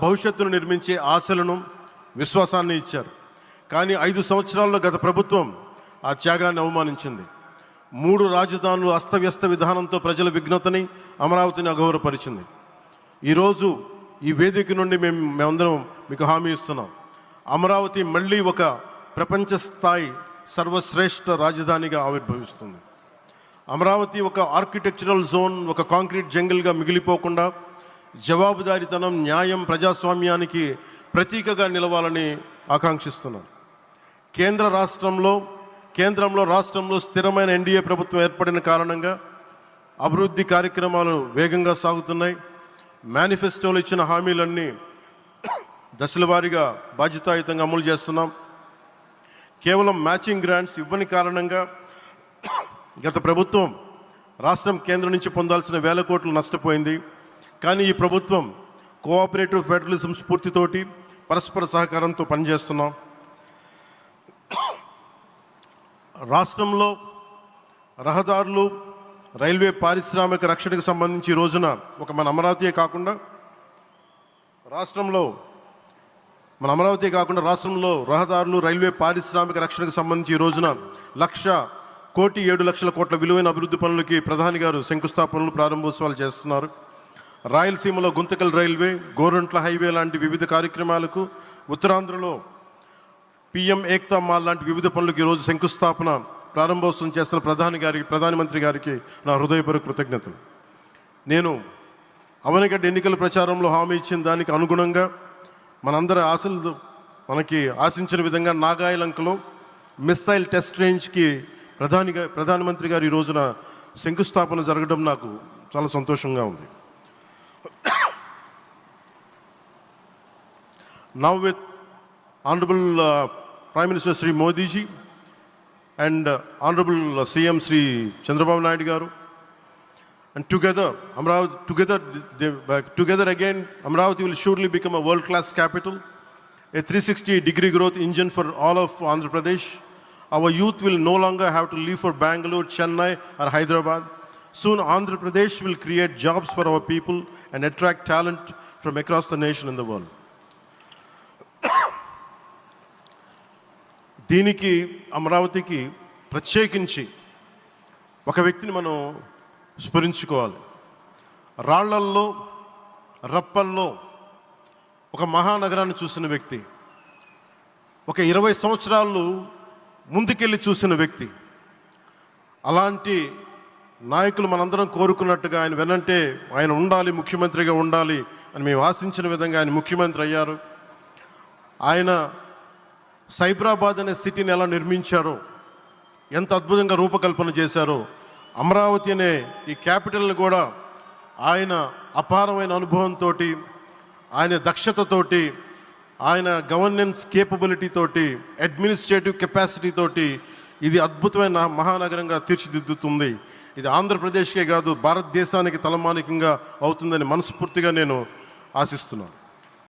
భవిష్యత్తును నిర్మించే ఆశలను విశ్వాసాన్ని ఇచ్చారు. కానీ 5 సంవత్సరాల్లో గత ప్రభుత్వం ఆ త్యాగాన్ని అవమానించింది. 3 రాజధానులు అస్తవ్యస్త విధానంతో ప్రజల విఘ్నతని, అమరావతిని అగౌరవపరిచింది. ఈరోజు ఈ వేదిక నుండి మేమందరం మీకు హామీ ఇస్తున్నాం. అమరావతి మళ్ళీ ఒక ప్రపంచ స్థాయి సర్వశ్రేష్ఠ రాజధానిగా ఆవిర్భవిస్తుంది. అమరావతి ఒక ఆర్కిటెక్చరల్ జోన్, ఒక కాంక్రీట్ జంగిల్గా మిగిలిపోకుండా జవాబుదారీతనం, న్యాయం, ప్రజాస్వామ్యానికి ప్రతీకగా నిలవాలని ఆకాంక్షిస్తున్నాను. కేంద్రంలో రాష్ట్రంలో స్థిరమైన ఎన్డీఏ ప్రభుత్వం ఏర్పడిన కారణంగా అభివృద్ధి కార్యక్రమాలు వేగంగా సాగుతున్నాయి. మేనిఫెస్టోలో ఇచ్చిన హామీలన్నీ దశల వారీగా బాధ్యతాయుతంగా అమలు చేస్తున్నాం. కేవలం మ్యాచింగ్ గ్రాంట్స్ ఇవ్వని కారణంగా గత ప్రభుత్వం రాష్ట్రం కేంద్రం నుంచి పొందాల్సిన వేల కోట్లు నష్టపోయింది. కానీ ఈ ప్రభుత్వం కోఆపరేటివ్ ఫెడరలిజం స్ఫూర్తితోటి పరస్పర సహకారంతో పనిచేస్తున్నాం. రాష్ట్రంలో రహదారులు, రైల్వే, పారిశ్రామిక రక్షణకు సంబంధించి ఈ రోజున ఒక మన అమరావతి కాకుండా రాష్ట్రంలో రహదారులు, రైల్వే, పారిశ్రామిక రక్షణకు సంబంధించి ఈ రోజున 1,07,00,000 కోట్ల విలువైన అభివృద్ధి పనులకి ప్రధాని గారు శంకుస్థాపనలు, ప్రారంభోత్సవాలు చేస్తున్నారు. రాయలసీమలో గుంతకల్ రైల్వే, గోరంట్ల హైవే లాంటి వివిధ కార్యక్రమాలకు, ఉత్తరాంధ్రలో పిఎం ఏక్తా మాల్ లాంటి వివిధ పనులకు ఈరోజు శంకుస్థాపన, ప్రారంభోత్సవం చేస్తున్న ప్రధానమంత్రి గారికి నా హృదయపూర్వక కృతజ్ఞతలు. నేను అవనిగడ్డ ఎన్నికల ప్రచారంలో హామీ ఇచ్చిన దానికి అనుగుణంగా మనందరి ఆశలు మనకి ఆశించిన విధంగా నాగాయలంకలో మిస్సైల్ టెస్ట్ రేంజ్కి ప్రధానమంత్రి గారు ఈ రోజున శంకుస్థాపన జరగడం నాకు చాలా సంతోషంగా ఉంది. Now with Honorable Prime Minister Sri Modi ji and Honorable CM Sri Chandrababu Naidu garu, and together again Amravati will surely become a world-class capital, a 360-degree growth engine for all of Andhra Pradesh. Our youth will no longer have to leave for Bangalore, Chennai or Hyderabad. Soon Andhra Pradesh will create jobs for our people and attract talent from across the nation and the world. దీనికి అమరావతికి ప్రత్యేకించి ఒక వ్యక్తిని మనం స్మరించుకోవాలి. రాళ్లల్లో, రప్పల్లో ఒక మహానగరాన్ని చూసిన వ్యక్తి, ఒక 20 సంవత్సరాలు ముందుకెళ్ళి చూసిన వ్యక్తి. అలాంటి నాయకులు మనందరం కోరుకున్నట్టుగా ఆయన వెనంటే ఆయన ఉండాలి, ముఖ్యమంత్రిగా ఉండాలి అని మేము ఆశించిన విధంగా ఆయన ముఖ్యమంత్రి అయ్యారు. ఆయన సైబరాబాద్ అనే సిటీని ఎలా నిర్మించారో, ఎంత అద్భుతంగా రూపకల్పన చేశారో, అమరావతి అనే ఈ క్యాపిటల్ని కూడా ఆయన అపారమైన అనుభవంతో, ఆయన దక్షతతోటి, ఆయన గవర్నెన్స్ కేపబిలిటీ తోటి, అడ్మినిస్ట్రేటివ్ కెపాసిటీ తోటి ఇది అద్భుతమైన మహానగరంగా తీర్చిదిద్దుతుంది. ఇది ఆంధ్రప్రదేశ్కే కాదు భారతదేశానికి తలమానికంగా అవుతుందని మనస్ఫూర్తిగా నేను ఆశిస్తున్నాను.